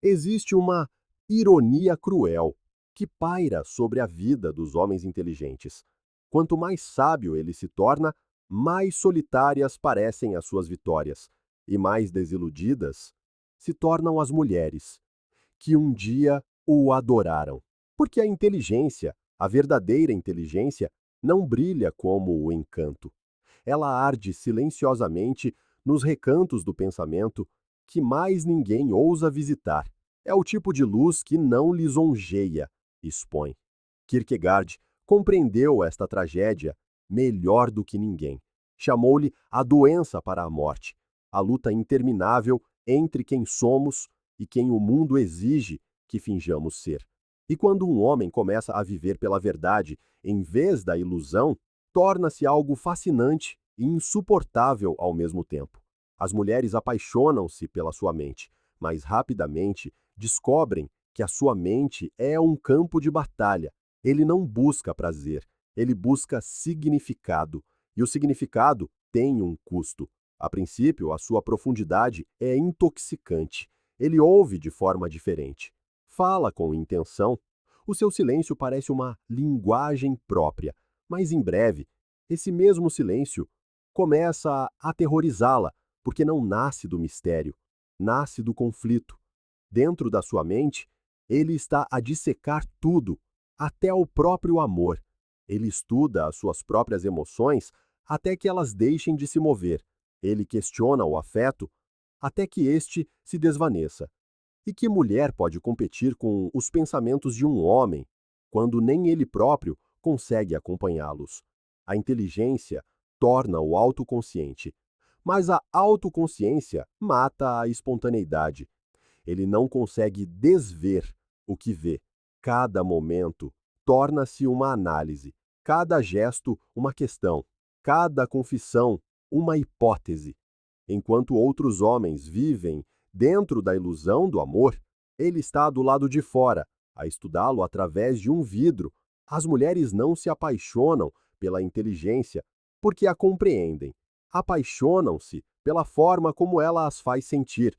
Existe uma ironia cruel que paira sobre a vida dos homens inteligentes. Quanto mais sábio ele se torna, mais solitárias parecem as suas vitórias, e mais desiludidas se tornam as mulheres, que um dia o adoraram. Porque a inteligência, a verdadeira inteligência, não brilha como o encanto. Ela arde silenciosamente nos recantos do pensamento que mais ninguém ousa visitar. É o tipo de luz que não lisonjeia, expõe. Kierkegaard compreendeu esta tragédia melhor do que ninguém. Chamou-lhe a doença para a morte, a luta interminável entre quem somos e quem o mundo exige que finjamos ser. E quando um homem começa a viver pela verdade em vez da ilusão, torna-se algo fascinante e insuportável ao mesmo tempo. As mulheres apaixonam-se pela sua mente, mas rapidamente descobrem que a sua mente é um campo de batalha. Ele não busca prazer, ele busca significado, e o significado tem um custo. A princípio, a sua profundidade é intoxicante. Ele ouve de forma diferente. Fala com intenção. O seu silêncio parece uma linguagem própria, mas em breve, esse mesmo silêncio começa a aterrorizá-la, porque não nasce do mistério, nasce do conflito. Dentro da sua mente, ele está a dissecar tudo, até o próprio amor. Ele estuda as suas próprias emoções até que elas deixem de se mover. Ele questiona o afeto até que este se desvaneça. E que mulher pode competir com os pensamentos de um homem quando nem ele próprio consegue acompanhá-los? A inteligência torna-o autoconsciente, mas a autoconsciência mata a espontaneidade. Ele não consegue desver o que vê. Cada momento torna-se uma análise, cada gesto uma questão, cada confissão uma hipótese. Enquanto outros homens vivem dentro da ilusão do amor, ele está do lado de fora, a estudá-lo através de um vidro. As mulheres não se apaixonam pela inteligência porque a compreendem. Apaixonam-se pela forma como ela as faz sentir,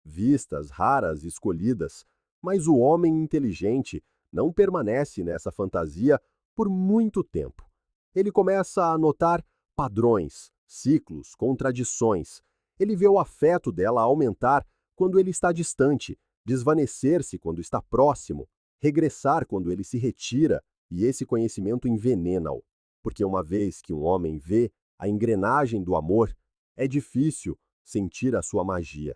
vistas, raras, escolhidas. Mas o homem inteligente não permanece nessa fantasia por muito tempo. Ele começa a notar padrões, ciclos, contradições. Ele vê o afeto dela aumentar quando ele está distante, desvanecer-se quando está próximo, regressar quando ele se retira, e esse conhecimento envenena-o. Porque uma vez que um homem vê a engrenagem do amor, é difícil sentir a sua magia.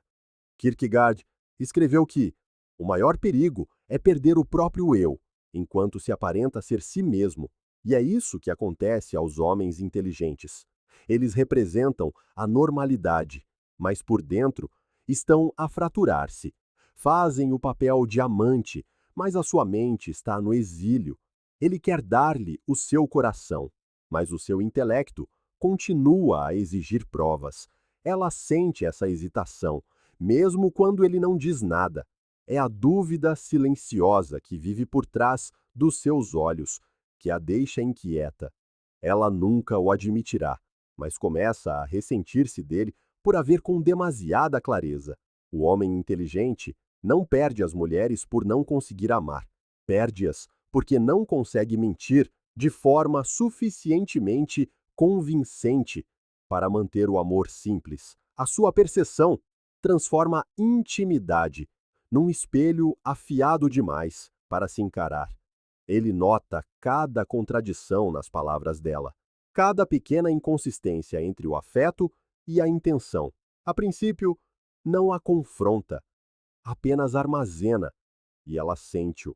Kierkegaard escreveu que o maior perigo é perder o próprio eu, enquanto se aparenta ser si mesmo. E é isso que acontece aos homens inteligentes. Eles representam a normalidade, mas por dentro estão a fraturar-se. Fazem o papel de amante, mas a sua mente está no exílio. Ele quer dar-lhe o seu coração, mas o seu intelecto continua a exigir provas. Ela sente essa hesitação, mesmo quando ele não diz nada. É a dúvida silenciosa que vive por trás dos seus olhos, que a deixa inquieta. Ela nunca o admitirá, mas começa a ressentir-se dele por haver com demasiada clareza. O homem inteligente não perde as mulheres por não conseguir amar. Perde-as porque não consegue mentir de forma suficientemente convincente para manter o amor simples. A sua percepção transforma intimidade num espelho afiado demais para se encarar. Ele nota cada contradição nas palavras dela, cada pequena inconsistência entre o afeto e a intenção. A princípio, não a confronta, apenas armazena, e ela sente-o.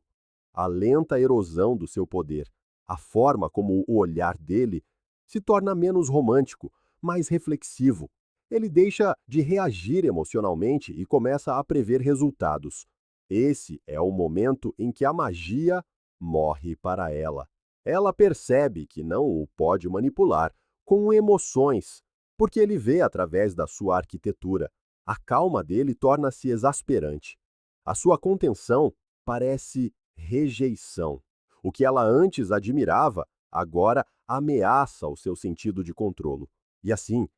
A lenta erosão do seu poder, a forma como o olhar dele se torna menos romântico, mais reflexivo. Ele deixa de reagir emocionalmente e começa a prever resultados. Esse é o momento em que a magia morre para ela. Ela percebe que não o pode manipular com emoções, porque ele vê através da sua arquitetura. A calma dele torna-se exasperante. A sua contenção parece rejeição. O que ela antes admirava, agora ameaça o seu sentido de controlo. E assim,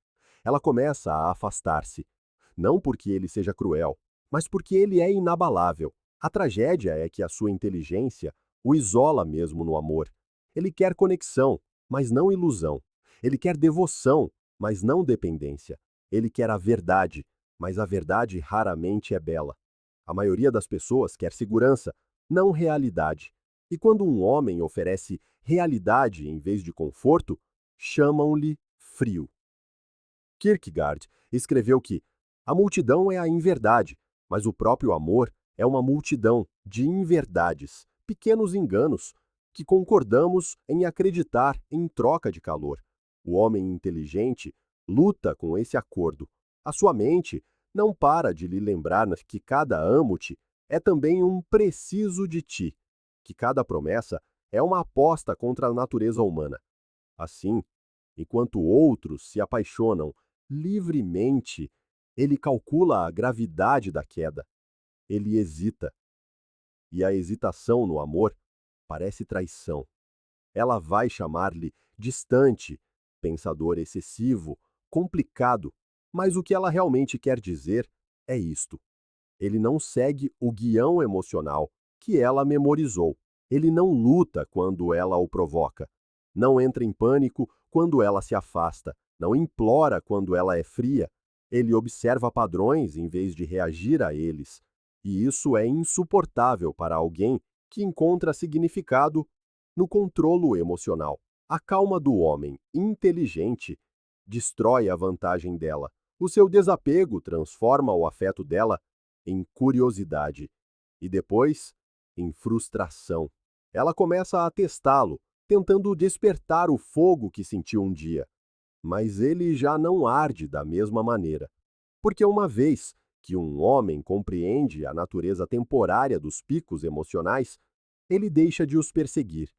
ela começa a afastar-se. Não porque ele seja cruel, mas porque ele é inabalável. A tragédia é que a sua inteligência o isola mesmo no amor. Ele quer conexão, mas não ilusão. Ele quer devoção, mas não dependência. Ele quer a verdade, mas a verdade raramente é bela. A maioria das pessoas quer segurança, não realidade. E quando um homem oferece realidade em vez de conforto, chamam-lhe frio. Kierkegaard escreveu que a multidão é a inverdade, mas o próprio amor é uma multidão de inverdades, pequenos enganos, que concordamos em acreditar em troca de calor. O homem inteligente luta com esse acordo. A sua mente não para de lhe lembrar que cada amo-te é também um preciso de ti, que cada promessa é uma aposta contra a natureza humana. Assim, enquanto outros se apaixonam livremente, ele calcula a gravidade da queda. Ele hesita. E a hesitação no amor parece traição. Ela vai chamar-lhe distante, pensador excessivo, complicado, mas o que ela realmente quer dizer é isto. Ele não segue o guião emocional que ela memorizou. Ele não luta quando ela o provoca. Não entra em pânico quando ela se afasta. Não implora quando ela é fria. Ele observa padrões em vez de reagir a eles. E isso é insuportável para alguém que encontra significado no controlo emocional. A calma do homem inteligente destrói a vantagem dela. O seu desapego transforma o afeto dela em curiosidade e depois em frustração. Ela começa a testá-lo, tentando despertar o fogo que sentiu um dia. Mas ele já não arde da mesma maneira. Porque uma vez que um homem compreende a natureza temporária dos picos emocionais, ele deixa de os perseguir.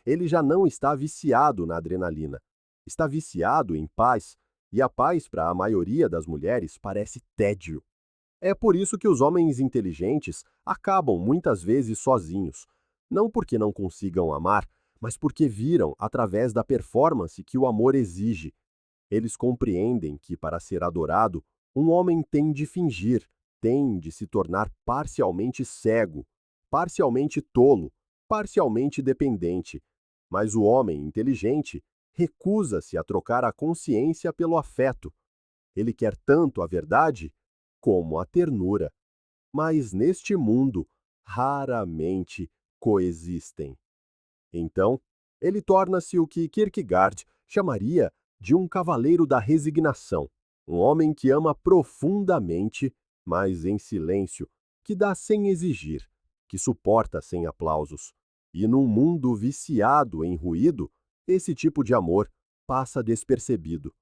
Ele já não está viciado na adrenalina. Está viciado em paz, e a paz para a maioria das mulheres parece tédio. É por isso que os homens inteligentes acabam muitas vezes sozinhos, não porque não consigam amar, mas porque viram através da performance que o amor exige. Eles compreendem que, para ser adorado, um homem tem de fingir, tem de se tornar parcialmente cego, parcialmente tolo, parcialmente dependente. Mas o homem inteligente recusa-se a trocar a consciência pelo afeto. Ele quer tanto a verdade como a ternura. Mas neste mundo, raramente coexistem. Então, ele torna-se o que Kierkegaard chamaria de um cavaleiro da resignação, um homem que ama profundamente, mas em silêncio, que dá sem exigir, que suporta sem aplausos. E num mundo viciado em ruído, esse tipo de amor passa despercebido.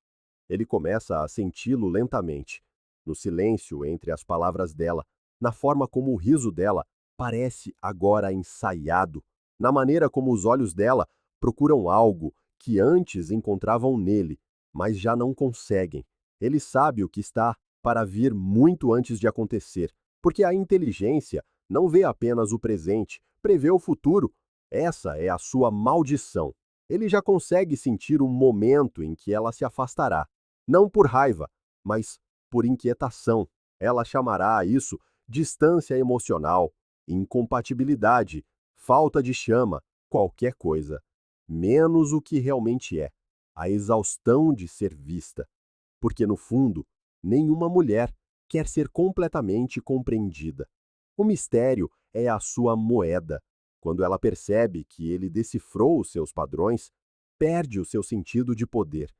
Ele começa a senti-lo lentamente, no silêncio entre as palavras dela, na forma como o riso dela parece agora ensaiado, na maneira como os olhos dela procuram algo que antes encontravam nele, mas já não conseguem. Ele sabe o que está para vir muito antes de acontecer, porque a inteligência não vê apenas o presente, prevê o futuro. Essa é a sua maldição. Ele já consegue sentir o momento em que ela se afastará. Não por raiva, mas por inquietação. Ela chamará a isso distância emocional, incompatibilidade, falta de chama, qualquer coisa. Menos o que realmente é, a exaustão de ser vista. Porque, no fundo, nenhuma mulher quer ser completamente compreendida. O mistério é a sua moeda. Quando ela percebe que ele decifrou os seus padrões, perde o seu sentido de poder.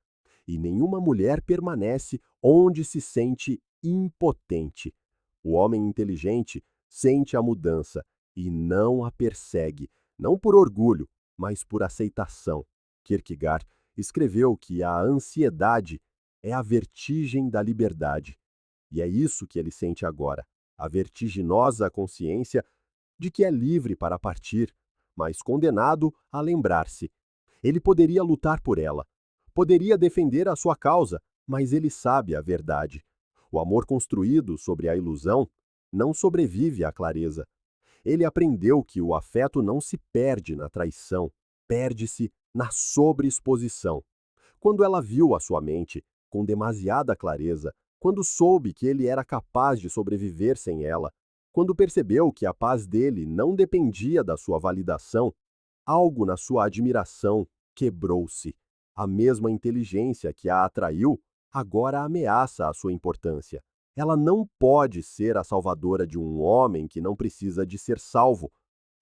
E nenhuma mulher permanece onde se sente impotente. O homem inteligente sente a mudança e não a persegue, não por orgulho, mas por aceitação. Kierkegaard escreveu que a ansiedade é a vertigem da liberdade. E é isso que ele sente agora, a vertiginosa consciência de que é livre para partir, mas condenado a lembrar-se. Ele poderia lutar por ela, poderia defender a sua causa, mas ele sabe a verdade. O amor construído sobre a ilusão não sobrevive à clareza. Ele aprendeu que o afeto não se perde na traição, perde-se na sobreexposição. Quando ela viu a sua mente com demasiada clareza, Quando soube que ele era capaz de sobreviver sem ela, quando percebeu que a paz dele não dependia da sua validação, algo na sua admiração quebrou-se. A mesma inteligência que a atraiu agora ameaça a sua importância. Ela não pode ser a salvadora de um homem que não precisa de ser salvo.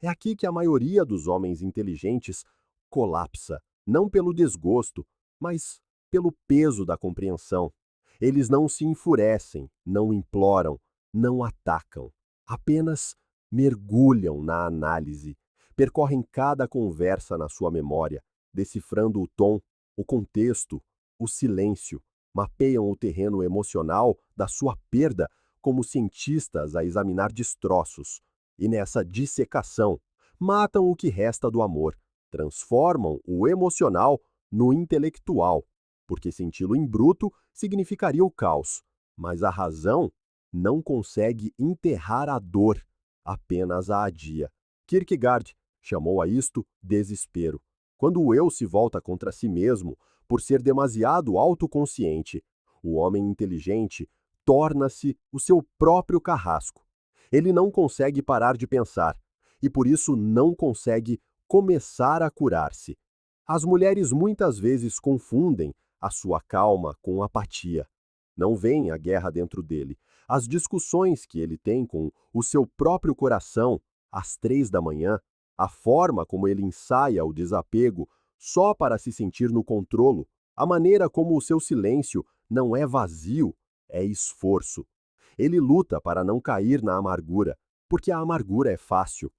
É aqui que a maioria dos homens inteligentes colapsa, não pelo desgosto, mas pelo peso da compreensão. Eles não se enfurecem, não imploram, não atacam. Apenas mergulham na análise, percorrem cada conversa na sua memória, decifrando o tom, o contexto, o silêncio, mapeiam o terreno emocional da sua perda como cientistas a examinar destroços. E nessa dissecação, matam o que resta do amor, transformam o emocional no intelectual, porque senti-lo em bruto significaria o caos, mas a razão não consegue enterrar a dor, apenas a adia. Kierkegaard chamou a isto desespero. Quando o eu se volta contra si mesmo por ser demasiado autoconsciente, o homem inteligente torna-se o seu próprio carrasco. Ele não consegue parar de pensar e por isso não consegue começar a curar-se. As mulheres muitas vezes confundem a sua calma com apatia. Não veem a guerra dentro dele, as discussões que ele tem com o seu próprio coração às 3 da manhã, a forma como ele ensaia o desapego só para se sentir no controlo, a maneira como o seu silêncio não é vazio, é esforço. Ele luta para não cair na amargura, porque a amargura é fácil.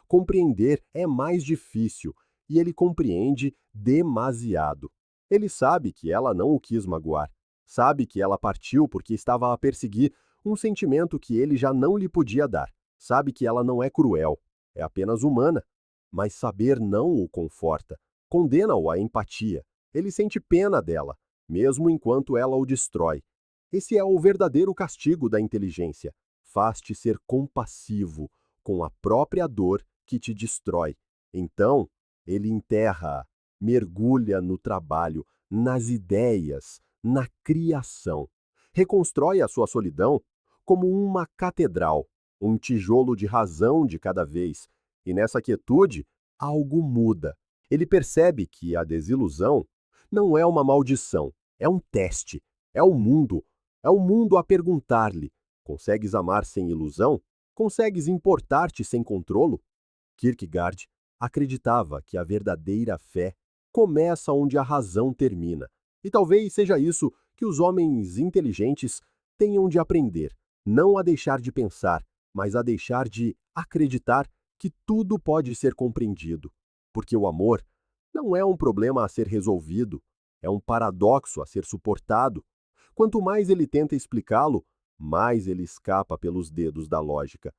Compreender é mais difícil, e ele compreende demasiado. Ele sabe que ela não o quis magoar, sabe que ela partiu porque estava a perseguir um sentimento que ele já não lhe podia dar, sabe que ela não é cruel, é apenas humana, mas saber não o conforta, condena-o à empatia. Ele sente pena dela, mesmo enquanto ela o destrói. Esse é o verdadeiro castigo da inteligência. Faz-te ser compassivo com a própria dor que te destrói. Então, ele enterra-a, mergulha no trabalho, nas ideias, na criação. Reconstrói a sua solidão como uma catedral, um tijolo de razão de cada vez. E nessa quietude, algo muda. Ele percebe que a desilusão não é uma maldição, é um teste, é o mundo. É o mundo a perguntar-lhe: consegues amar sem ilusão? Consegues importar-te sem controlo? Kierkegaard acreditava que a verdadeira fé começa onde a razão termina. E talvez seja isso que os homens inteligentes tenham de aprender, não a deixar de pensar, mas a deixar de acreditar que tudo pode ser compreendido. Porque o amor não é um problema a ser resolvido, é um paradoxo a ser suportado. Quanto mais ele tenta explicá-lo, mais ele escapa pelos dedos da lógica.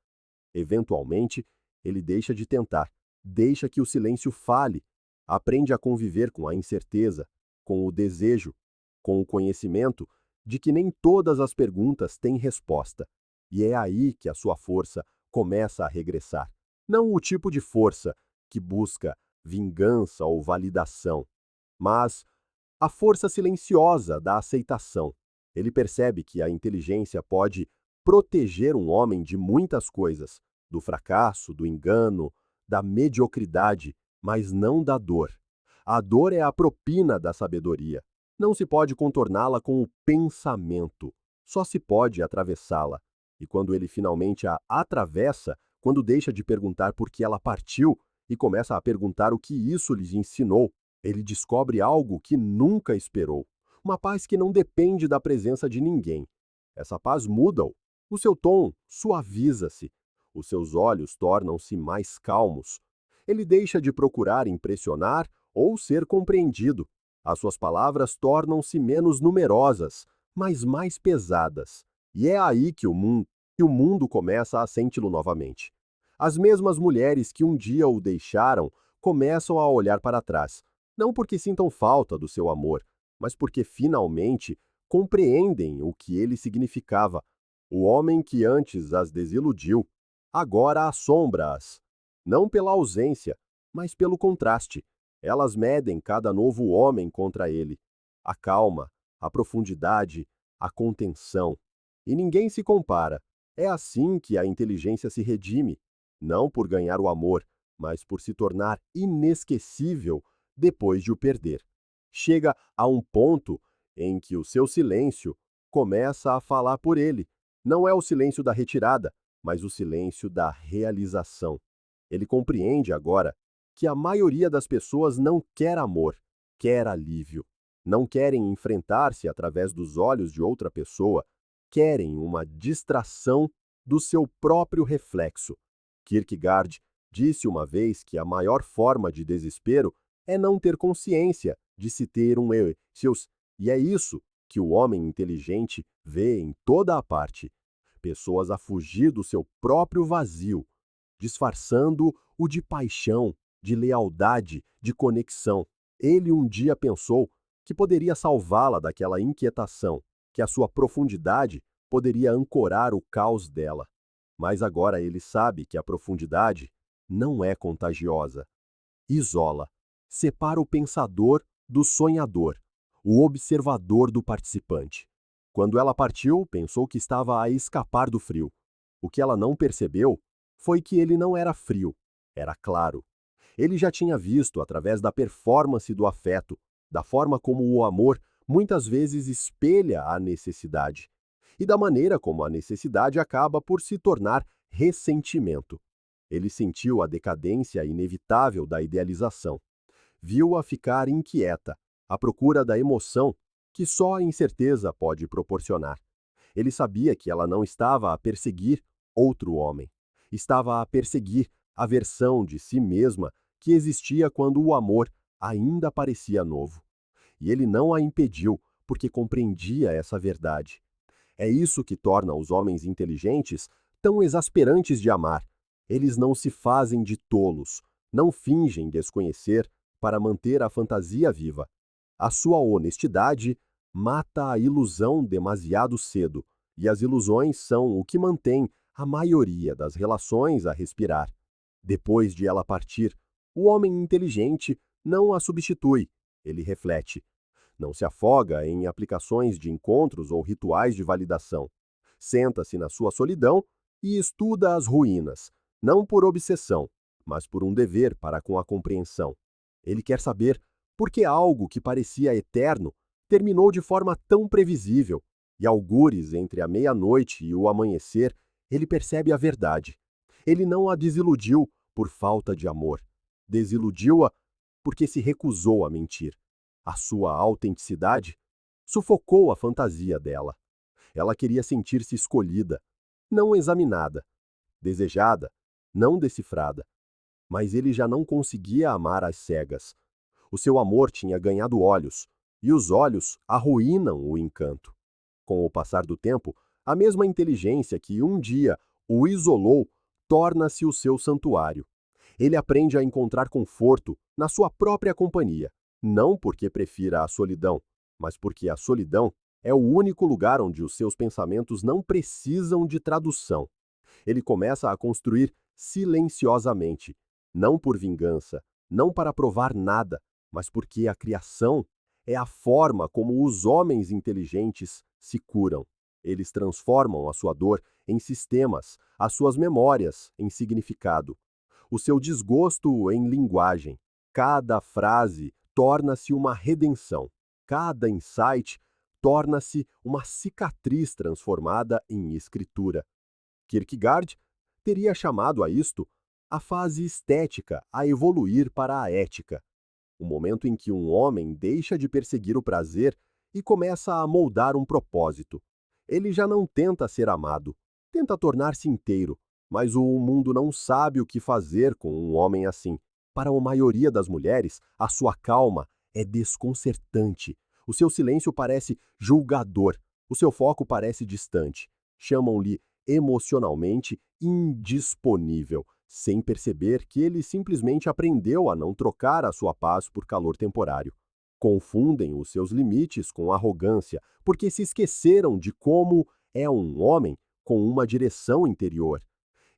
Eventualmente, ele deixa de tentar, deixa que o silêncio fale, aprende a conviver com a incerteza, com o desejo, com o conhecimento de que nem todas as perguntas têm resposta. E é aí que a sua força começa a regressar. Não o tipo de força que busca vingança ou validação, mas a força silenciosa da aceitação. Ele percebe que a inteligência pode proteger um homem de muitas coisas, do fracasso, do engano, da mediocridade, mas não da dor. A dor é a propina da sabedoria. Não se pode contorná-la com o pensamento, só se pode atravessá-la. E quando ele finalmente a atravessa, quando deixa de perguntar por que ela partiu e começa a perguntar o que isso lhes ensinou, ele descobre algo que nunca esperou. Uma paz que não depende da presença de ninguém. Essa paz muda-o. O seu tom suaviza-se. Os seus olhos tornam-se mais calmos. Ele deixa de procurar impressionar ou ser compreendido. As suas palavras tornam-se menos numerosas, mas mais pesadas. E é aí que o mundo começa a senti-lo novamente. As mesmas mulheres que um dia o deixaram começam a olhar para trás, não porque sintam falta do seu amor, mas porque finalmente compreendem o que ele significava. O homem que antes as desiludiu, agora assombra-as. Não pela ausência, mas pelo contraste. Elas medem cada novo homem contra ele. A calma, a profundidade, a contenção. E ninguém se compara. É assim que a inteligência se redime, não por ganhar o amor, mas por se tornar inesquecível depois de o perder. Chega a um ponto em que o seu silêncio começa a falar por ele. Não é o silêncio da retirada, mas o silêncio da realização. Ele compreende agora que a maioria das pessoas não quer amor, quer alívio. Não querem enfrentar-se através dos olhos de outra pessoa, querem uma distração do seu próprio reflexo. Kierkegaard disse uma vez que a maior forma de desespero é não ter consciência de se ter um eu, seus, e é isso que o homem inteligente vê em toda a parte. Pessoas a fugir do seu próprio vazio, disfarçando-o de paixão, de lealdade, de conexão. Ele um dia pensou que poderia salvá-la daquela inquietação, que a sua profundidade poderia ancorar o caos dela. Mas agora ele sabe que a profundidade não é contagiosa. Isola, separa o pensador do sonhador, o observador do participante. Quando ela partiu, pensou que estava a escapar do frio. O que ela não percebeu foi que ele não era frio, era claro. Ele já tinha visto, através da performance do afeto, da forma como o amor muitas vezes espelha a necessidade, e da maneira como a necessidade acaba por se tornar ressentimento. Ele sentiu a decadência inevitável da idealização. Viu-a ficar inquieta, à procura da emoção que só a incerteza pode proporcionar. Ele sabia que ela não estava a perseguir outro homem. Estava a perseguir a versão de si mesma que existia quando o amor ainda parecia novo. E ele não a impediu, porque compreendia essa verdade. É isso que torna os homens inteligentes tão exasperantes de amar. Eles não se fazem de tolos, não fingem desconhecer para manter a fantasia viva. A sua honestidade mata a ilusão demasiado cedo, e as ilusões são o que mantém a maioria das relações a respirar. Depois de ela partir, o homem inteligente não a substitui, ele reflete. Não se afoga em aplicações de encontros ou rituais de validação. Senta-se na sua solidão e estuda as ruínas, não por obsessão, mas por um dever para com a compreensão. Ele quer saber por que algo que parecia eterno terminou de forma tão previsível, e algures entre a meia-noite e o amanhecer, ele percebe a verdade. Ele não a desiludiu por falta de amor. Desiludiu-a porque se recusou a mentir. A sua autenticidade sufocou a fantasia dela. Ela queria sentir-se escolhida, não examinada, desejada, não decifrada. Mas ele já não conseguia amar às cegas. O seu amor tinha ganhado olhos, e os olhos arruinam o encanto. Com o passar do tempo, a mesma inteligência que um dia o isolou torna-se o seu santuário. Ele aprende a encontrar conforto na sua própria companhia, não porque prefira a solidão, mas porque a solidão é o único lugar onde os seus pensamentos não precisam de tradução. Ele começa a construir silenciosamente, não por vingança, não para provar nada, mas porque a criação é a forma como os homens inteligentes se curam. Eles transformam a sua dor em sistemas, as suas memórias em significado, o seu desgosto em linguagem. Cada frase torna-se uma redenção. Cada insight torna-se uma cicatriz transformada em escritura. Kierkegaard teria chamado a isto a fase estética a evoluir para a ética, o momento em que um homem deixa de perseguir o prazer e começa a moldar um propósito. Ele já não tenta ser amado, tenta tornar-se inteiro, mas o mundo não sabe o que fazer com um homem assim. Para a maioria das mulheres, a sua calma é desconcertante. O seu silêncio parece julgador, o seu foco parece distante. Chamam-lhe emocionalmente indisponível, sem perceber que ele simplesmente aprendeu a não trocar a sua paz por calor temporário. Confundem os seus limites com arrogância, porque se esqueceram de como é um homem com uma direção interior.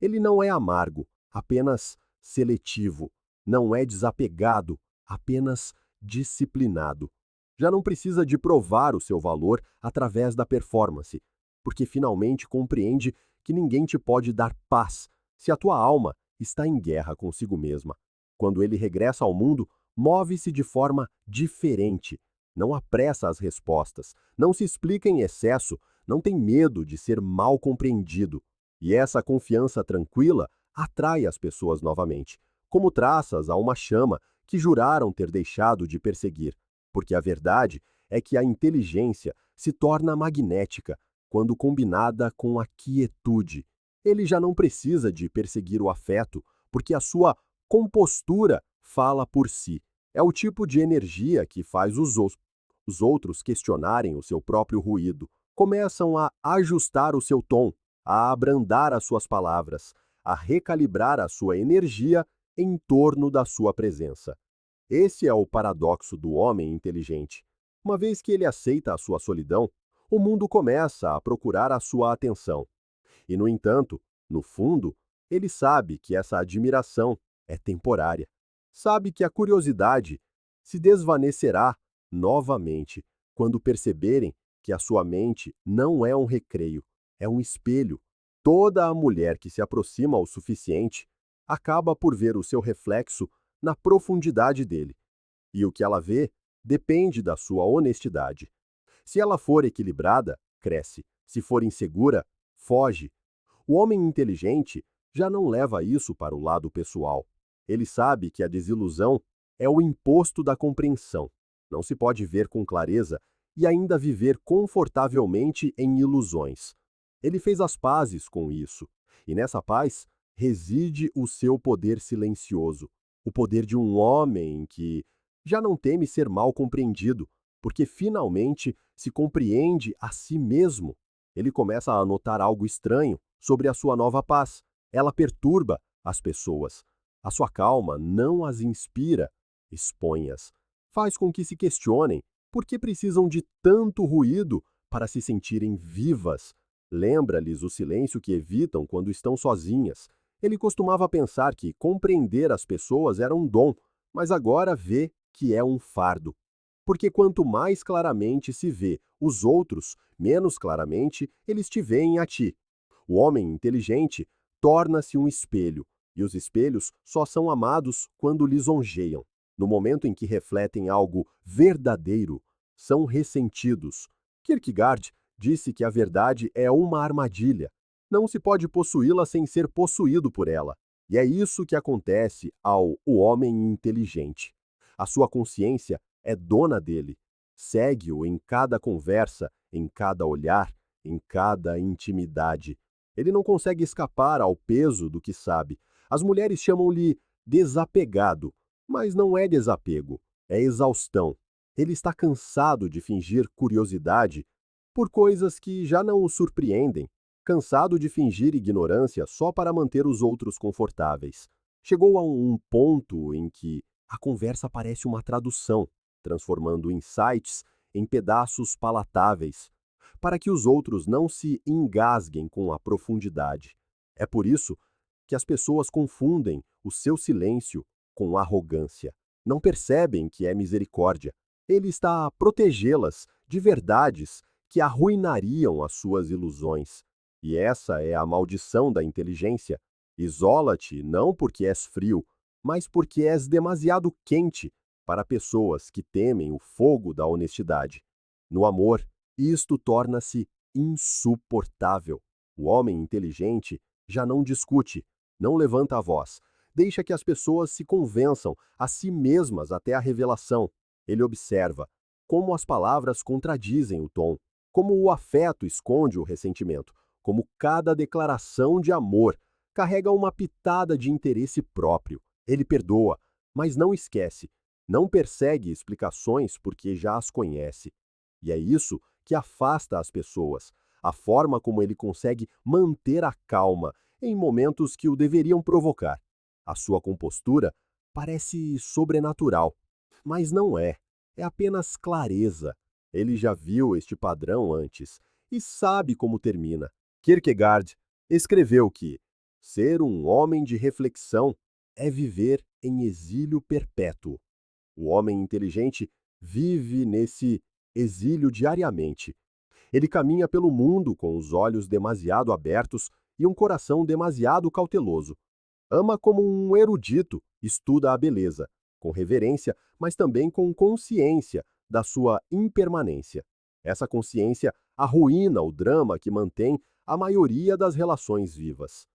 Ele não é amargo, apenas seletivo. Não é desapegado, apenas disciplinado. Já não precisa de provar o seu valor através da performance, porque finalmente compreende que ninguém te pode dar paz se a tua alma está em guerra consigo mesma. Quando ele regressa ao mundo, move-se de forma diferente. Não apressa as respostas, não se explica em excesso, não tem medo de ser mal compreendido. E essa confiança tranquila atrai as pessoas novamente, como traças a uma chama que juraram ter deixado de perseguir. Porque a verdade é que a inteligência se torna magnética quando combinada com a quietude. Ele já não precisa de perseguir o afeto, porque a sua compostura fala por si. É o tipo de energia que faz os outros questionarem o seu próprio ruído. Começam a ajustar o seu tom, a abrandar as suas palavras, a recalibrar a sua energia em torno da sua presença. Esse é o paradoxo do homem inteligente. Uma vez que ele aceita a sua solidão, o mundo começa a procurar a sua atenção. E, no entanto, no fundo, ele sabe que essa admiração é temporária. Sabe que a curiosidade se desvanecerá novamente quando perceberem que a sua mente não é um recreio, é um espelho. Toda a mulher que se aproxima o suficiente acaba por ver o seu reflexo na profundidade dele. E o que ela vê depende da sua honestidade. Se ela for equilibrada, cresce. Se for insegura, foge. O homem inteligente já não leva isso para o lado pessoal. Ele sabe que a desilusão é o imposto da compreensão. Não se pode ver com clareza e ainda viver confortavelmente em ilusões. Ele fez as pazes com isso, e nessa paz reside o seu poder silencioso, o poder de um homem que já não teme ser mal compreendido, porque finalmente se compreende a si mesmo. Ele começa a notar algo estranho sobre a sua nova paz. Ela perturba as pessoas. A sua calma não as inspira, expõe-as. Faz com que se questionem por que precisam de tanto ruído para se sentirem vivas. Lembra-lhes o silêncio que evitam quando estão sozinhas. Ele costumava pensar que compreender as pessoas era um dom, mas agora vê que é um fardo. Porque quanto mais claramente se vê os outros, menos claramente eles te veem a ti. O homem inteligente torna-se um espelho, e os espelhos só são amados quando lisonjeiam. No momento em que refletem algo verdadeiro, são ressentidos. Kierkegaard disse que a verdade é uma armadilha. Não se pode possuí-la sem ser possuído por ela. E é isso que acontece ao o homem inteligente. A sua consciência é dona dele. Segue-o em cada conversa, em cada olhar, em cada intimidade. Ele não consegue escapar ao peso do que sabe. As mulheres chamam-lhe desapegado, mas não é desapego, é exaustão. Ele está cansado de fingir curiosidade por coisas que já não o surpreendem, cansado de fingir ignorância só para manter os outros confortáveis. Chegou a um ponto em que a conversa parece uma tradução, transformando insights em pedaços palatáveis, para que os outros não se engasguem com a profundidade. É por isso que as pessoas confundem o seu silêncio com arrogância. Não percebem que é misericórdia. Ele está a protegê-las de verdades que arruinariam as suas ilusões. E essa é a maldição da inteligência. Isola-te não porque és frio, mas porque és demasiado quente para pessoas que temem o fogo da honestidade. No amor, isto torna-se insuportável. O homem inteligente já não discute, não levanta a voz, deixa que as pessoas se convençam a si mesmas até a revelação. Ele observa como as palavras contradizem o tom, como o afeto esconde o ressentimento, como cada declaração de amor carrega uma pitada de interesse próprio. Ele perdoa, mas não esquece, não persegue explicações porque já as conhece. E é isso que afasta as pessoas, a forma como ele consegue manter a calma em momentos que o deveriam provocar. A sua compostura parece sobrenatural, mas não é. É apenas clareza. Ele já viu este padrão antes e sabe como termina. Kierkegaard escreveu que ser um homem de reflexão é viver em exílio perpétuo. O homem inteligente vive nesse exílio diariamente. Ele caminha pelo mundo com os olhos demasiado abertos e um coração demasiado cauteloso. Ama como um erudito, estuda a beleza, com reverência, mas também com consciência da sua impermanência. Essa consciência arruína o drama que mantém a maioria das relações vivas.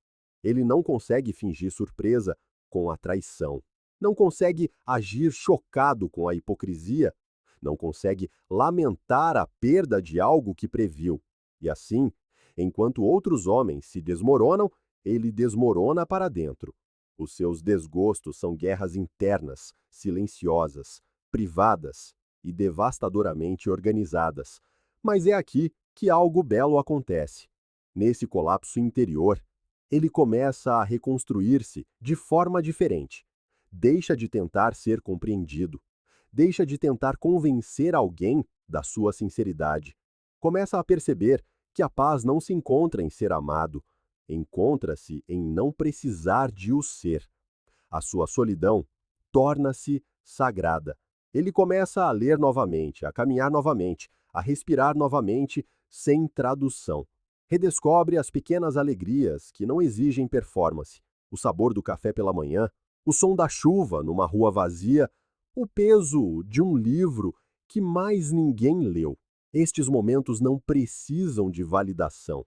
Ele não consegue fingir surpresa com a traição. Não consegue agir chocado com a hipocrisia. Não consegue lamentar a perda de algo que previu. E assim, enquanto outros homens se desmoronam, ele desmorona para dentro. Os seus desgostos são guerras internas, silenciosas, privadas e devastadoramente organizadas. Mas é aqui que algo belo acontece. Nesse colapso interior, ele começa a reconstruir-se de forma diferente. Deixa de tentar ser compreendido. Deixa de tentar convencer alguém da sua sinceridade. Começa a perceber que a paz não se encontra em ser amado, encontra-se em não precisar de o ser. A sua solidão torna-se sagrada. Ele começa a ler novamente, a caminhar novamente, a respirar novamente, sem tradução. Redescobre as pequenas alegrias que não exigem performance. O sabor do café pela manhã, o som da chuva numa rua vazia, o peso de um livro que mais ninguém leu. Estes momentos não precisam de validação.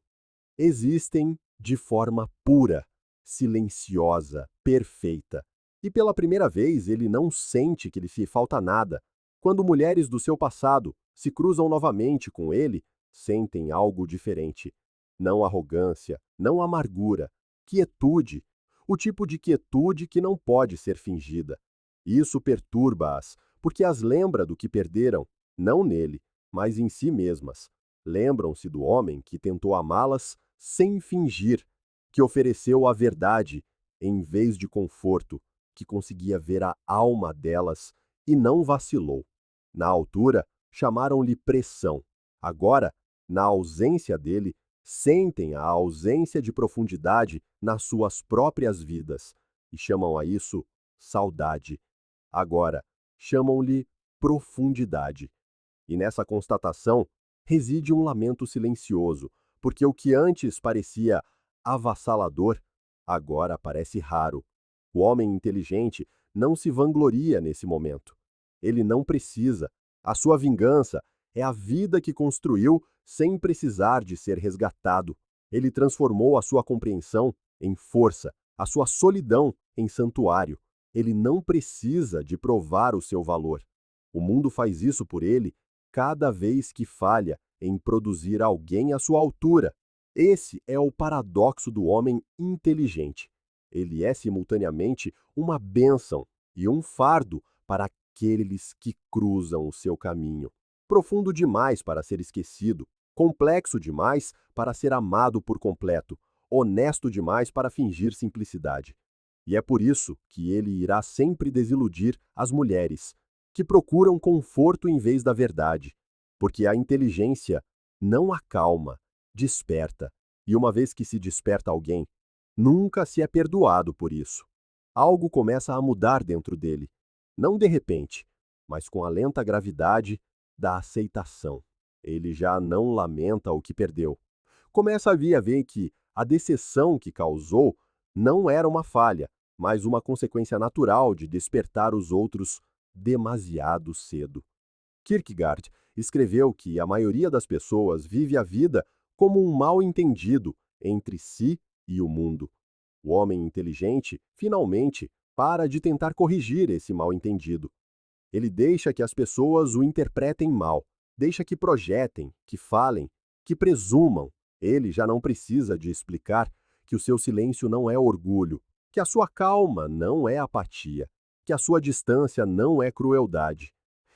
Existem de forma pura, silenciosa, perfeita. E pela primeira vez ele não sente que lhe falta nada. Quando mulheres do seu passado se cruzam novamente com ele, sentem algo diferente. Não arrogância, não amargura, quietude, o tipo de quietude que não pode ser fingida. Isso perturba-as, porque as lembra do que perderam, não nele, mas em si mesmas. Lembram-se do homem que tentou amá-las sem fingir, que ofereceu a verdade em vez de conforto, que conseguia ver a alma delas e não vacilou. Na altura, chamaram-lhe pressão. Agora, na ausência dele, sentem a ausência de profundidade nas suas próprias vidas e chamam a isso saudade. Agora, chamam-lhe profundidade. E nessa constatação reside um lamento silencioso, porque o que antes parecia avassalador, agora parece raro. O homem inteligente não se vangloria nesse momento. Ele não precisa. A sua vingança é a vida que construiu sem precisar de ser resgatado. Ele transformou a sua compreensão em força, a sua solidão em santuário. Ele não precisa de provar o seu valor. O mundo faz isso por ele cada vez que falha em produzir alguém à sua altura. Esse é o paradoxo do homem inteligente. Ele é simultaneamente uma bênção e um fardo para aqueles que cruzam o seu caminho. Profundo demais para ser esquecido, complexo demais para ser amado por completo, honesto demais para fingir simplicidade. E é por isso que ele irá sempre desiludir as mulheres, que procuram conforto em vez da verdade, porque a inteligência não acalma, desperta, e uma vez que se desperta alguém, nunca se é perdoado por isso. Algo começa a mudar dentro dele, não de repente, mas com a lenta gravidade da aceitação. Ele já não lamenta o que perdeu. Começa a ver que a decepção que causou não era uma falha, mas uma consequência natural de despertar os outros demasiado cedo. Kierkegaard escreveu que a maioria das pessoas vive a vida como um mal-entendido entre si e o mundo. O homem inteligente, finalmente, para de tentar corrigir esse mal-entendido. Ele deixa que as pessoas o interpretem mal, deixa que projetem, que falem, que presumam. Ele já não precisa de explicar que o seu silêncio não é orgulho, que a sua calma não é apatia, que a sua distância não é crueldade.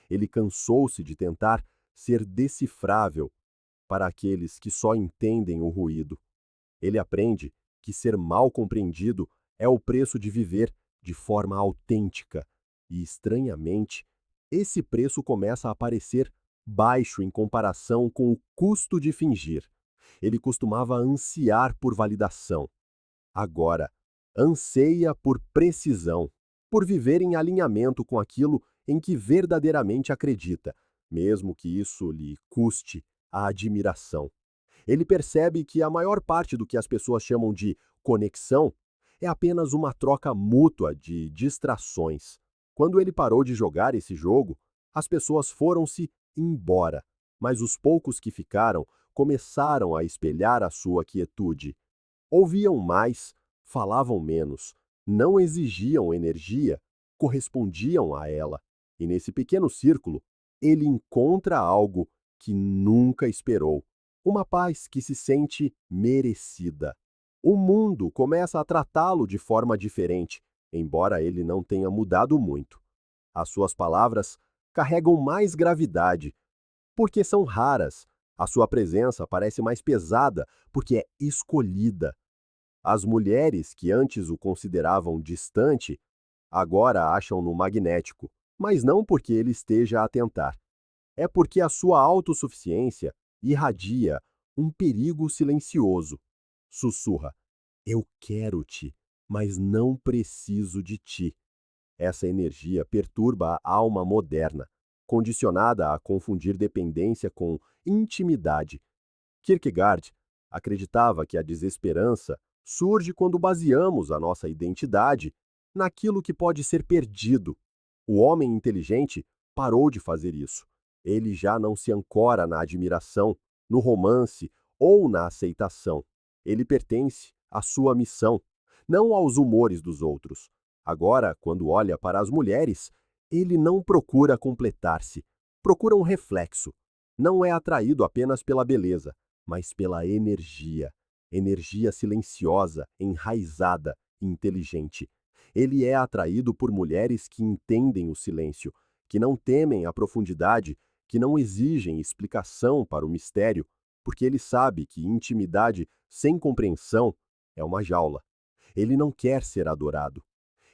Ele cansou-se de tentar ser decifrável para aqueles que só entendem o ruído. Ele aprende que ser mal compreendido é o preço de viver de forma autêntica e, estranhamente, esse preço começa a parecer baixo em comparação com o custo de fingir. Ele costumava ansiar por validação. Agora, anseia por precisão, por viver em alinhamento com aquilo em que verdadeiramente acredita, mesmo que isso lhe custe a admiração. Ele percebe que a maior parte do que as pessoas chamam de conexão é apenas uma troca mútua de distrações. Quando ele parou de jogar esse jogo, as pessoas foram-se embora, mas os poucos que ficaram começaram a espelhar a sua quietude. Ouviam mais, falavam menos, não exigiam energia, correspondiam a ela. E nesse pequeno círculo, ele encontra algo que nunca esperou. Uma paz que se sente merecida. O mundo começa a tratá-lo de forma diferente, embora ele não tenha mudado muito. As suas palavras carregam mais gravidade, porque são raras. A sua presença parece mais pesada, porque é escolhida. As mulheres que antes o consideravam distante, agora acham-no magnético, mas não porque ele esteja a tentar. É porque a sua autossuficiência irradia um perigo silencioso. Sussurra: eu quero-te, mas não preciso de ti. Essa energia perturba a alma moderna, condicionada a confundir dependência com intimidade. Kierkegaard acreditava que a desesperança surge quando baseamos a nossa identidade naquilo que pode ser perdido. O homem inteligente parou de fazer isso. Ele já não se ancora na admiração, no romance ou na aceitação. Ele pertence à sua missão, não aos humores dos outros. Agora, quando olha para as mulheres, ele não procura completar-se, procura um reflexo. Não é atraído apenas pela beleza, mas pela energia. Energia silenciosa, enraizada, inteligente. Ele é atraído por mulheres que entendem o silêncio, que não temem a profundidade, que não exigem explicação para o mistério, porque ele sabe que intimidade sem compreensão é uma jaula. Ele não quer ser adorado.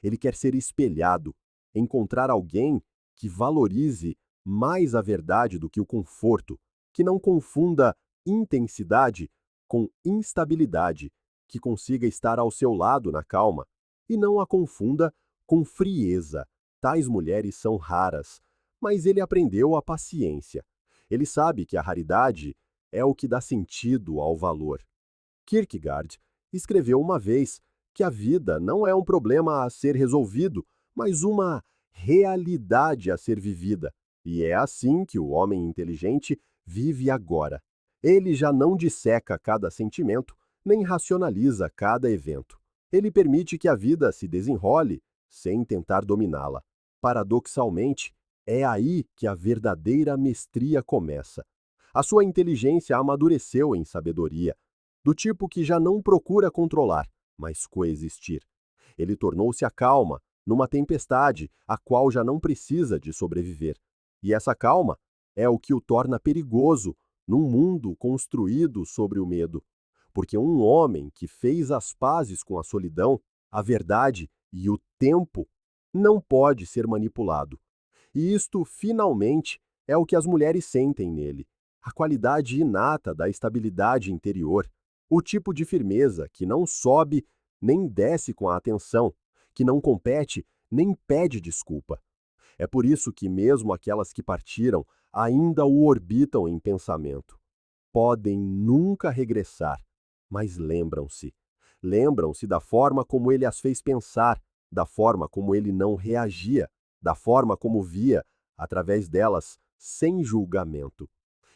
Ele quer ser espelhado, encontrar alguém que valorize mais a verdade do que o conforto, que não confunda intensidade com instabilidade, que consiga estar ao seu lado na calma e não a confunda com frieza. Tais mulheres são raras, mas ele aprendeu a paciência. Ele sabe que a raridade é o que dá sentido ao valor. Kierkegaard escreveu uma vez que a vida não é um problema a ser resolvido, mas uma realidade a ser vivida. E é assim que o homem inteligente vive agora. Ele já não disseca cada sentimento, nem racionaliza cada evento. Ele permite que a vida se desenrole sem tentar dominá-la. Paradoxalmente, é aí que a verdadeira mestria começa. A sua inteligência amadureceu em sabedoria, do tipo que já não procura controlar, mas coexistir. Ele tornou-se a calma numa tempestade a qual já não precisa de sobreviver. E essa calma é o que o torna perigoso num mundo construído sobre o medo. Porque um homem que fez as pazes com a solidão, a verdade e o tempo não pode ser manipulado. E isto, finalmente, é o que as mulheres sentem nele. A qualidade inata da estabilidade interior, o tipo de firmeza que não sobe nem desce com a atenção, que não compete nem pede desculpa. É por isso que mesmo aquelas que partiram ainda o orbitam em pensamento. Podem nunca regressar, mas lembram-se. Lembram-se da forma como ele as fez pensar, da forma como ele não reagia, da forma como via, através delas, sem julgamento.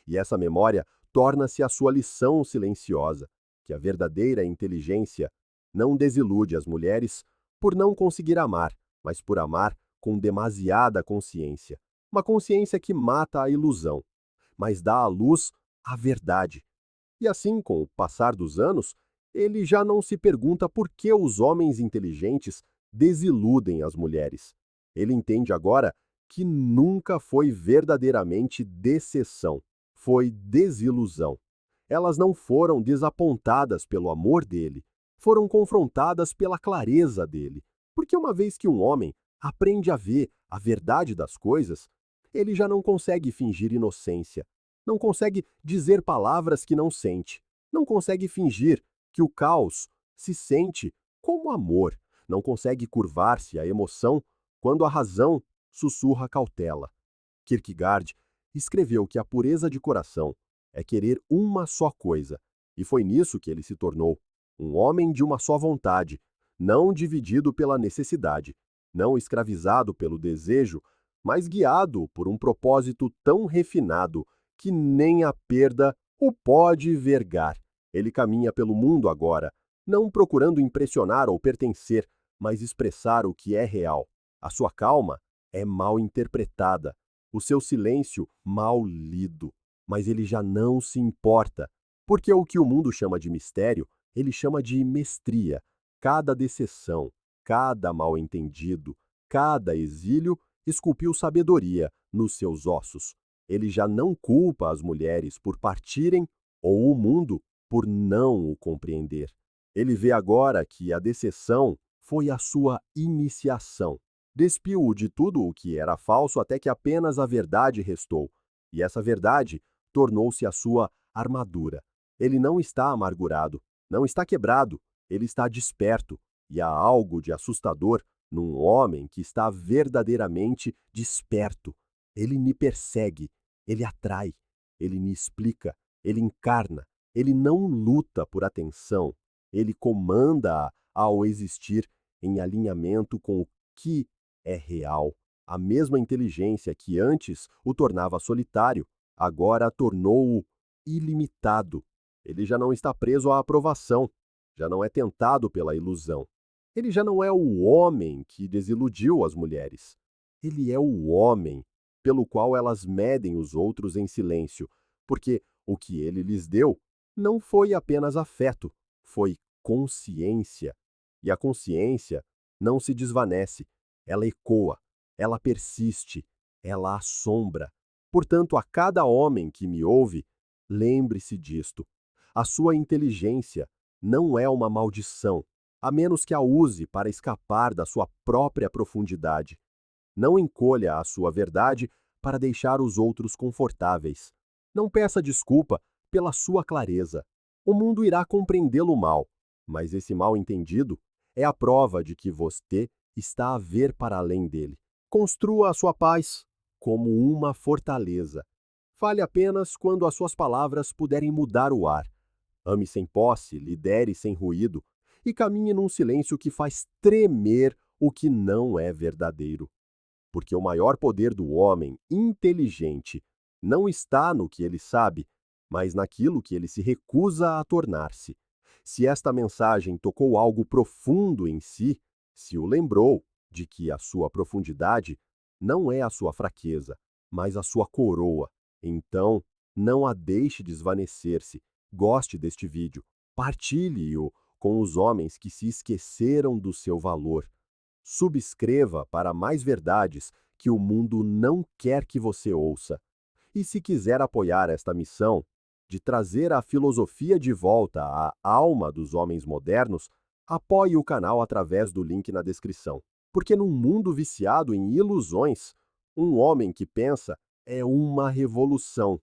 E essa memória torna-se a sua lição silenciosa, que a verdadeira inteligência não desilude as mulheres por não conseguir amar, mas por amar com demasiada consciência. Uma consciência que mata a ilusão, mas dá à luz a verdade. E assim, com o passar dos anos, ele já não se pergunta por que os homens inteligentes desiludem as mulheres. Ele entende agora que nunca foi verdadeiramente decepção, foi desilusão. Elas não foram desapontadas pelo amor dele, foram confrontadas pela clareza dele. Porque uma vez que um homem aprende a ver a verdade das coisas, ele já não consegue fingir inocência, não consegue dizer palavras que não sente, não consegue fingir que o caos se sente como amor, não consegue curvar-se à emoção quando a razão sussurra cautela. Kierkegaard escreveu que a pureza de coração é querer uma só coisa, e foi nisso que ele se tornou um homem de uma só vontade, não dividido pela necessidade, não escravizado pelo desejo, mas guiado por um propósito tão refinado que nem a perda o pode vergar. Ele caminha pelo mundo agora, não procurando impressionar ou pertencer, mas expressar o que é real. A sua calma é mal interpretada, o seu silêncio mal lido, mas ele já não se importa, porque o que o mundo chama de mistério, ele chama de mestria. Cada decepção, cada mal-entendido, cada exílio esculpiu sabedoria nos seus ossos. Ele já não culpa as mulheres por partirem ou o mundo por não o compreender. Ele vê agora que a decepção foi a sua iniciação. Despiu-o de tudo o que era falso até que apenas a verdade restou. E essa verdade tornou-se a sua armadura. Ele não está amargurado, não está quebrado, ele está desperto. E há algo de assustador num homem que está verdadeiramente desperto. Ele me persegue, ele atrai, ele me explica, ele encarna, ele não luta por atenção, ele comanda ao existir em alinhamento com o que é real. A mesma inteligência que antes o tornava solitário, agora tornou-o ilimitado. Ele já não está preso à aprovação, já não é tentado pela ilusão. Ele já não é o homem que desiludiu as mulheres. Ele é o homem pelo qual elas medem os outros em silêncio, porque o que ele lhes deu não foi apenas afeto, foi consciência. E a consciência não se desvanece, ela ecoa, ela persiste, ela assombra. Portanto, a cada homem que me ouve, lembre-se disto. A sua inteligência não é uma maldição, a menos que a use para escapar da sua própria profundidade. Não encolha a sua verdade para deixar os outros confortáveis. Não peça desculpa pela sua clareza. O mundo irá compreendê-lo mal, mas esse mal entendido é a prova de que você está a ver para além dele. Construa a sua paz como uma fortaleza. Fale apenas quando as suas palavras puderem mudar o ar. Ame sem posse, lidere sem ruído e caminhe num silêncio que faz tremer o que não é verdadeiro. Porque o maior poder do homem inteligente não está no que ele sabe, mas naquilo que ele se recusa a tornar-se. Se esta mensagem tocou algo profundo em si, se o lembrou de que a sua profundidade não é a sua fraqueza, mas a sua coroa, então não a deixe desvanecer-se. Goste deste vídeo, partilhe-o com os homens que se esqueceram do seu valor. Subscreva para mais verdades que o mundo não quer que você ouça. E se quiser apoiar esta missão de trazer a filosofia de volta à alma dos homens modernos, apoie o canal através do link na descrição. Porque num mundo viciado em ilusões, um homem que pensa é uma revolução.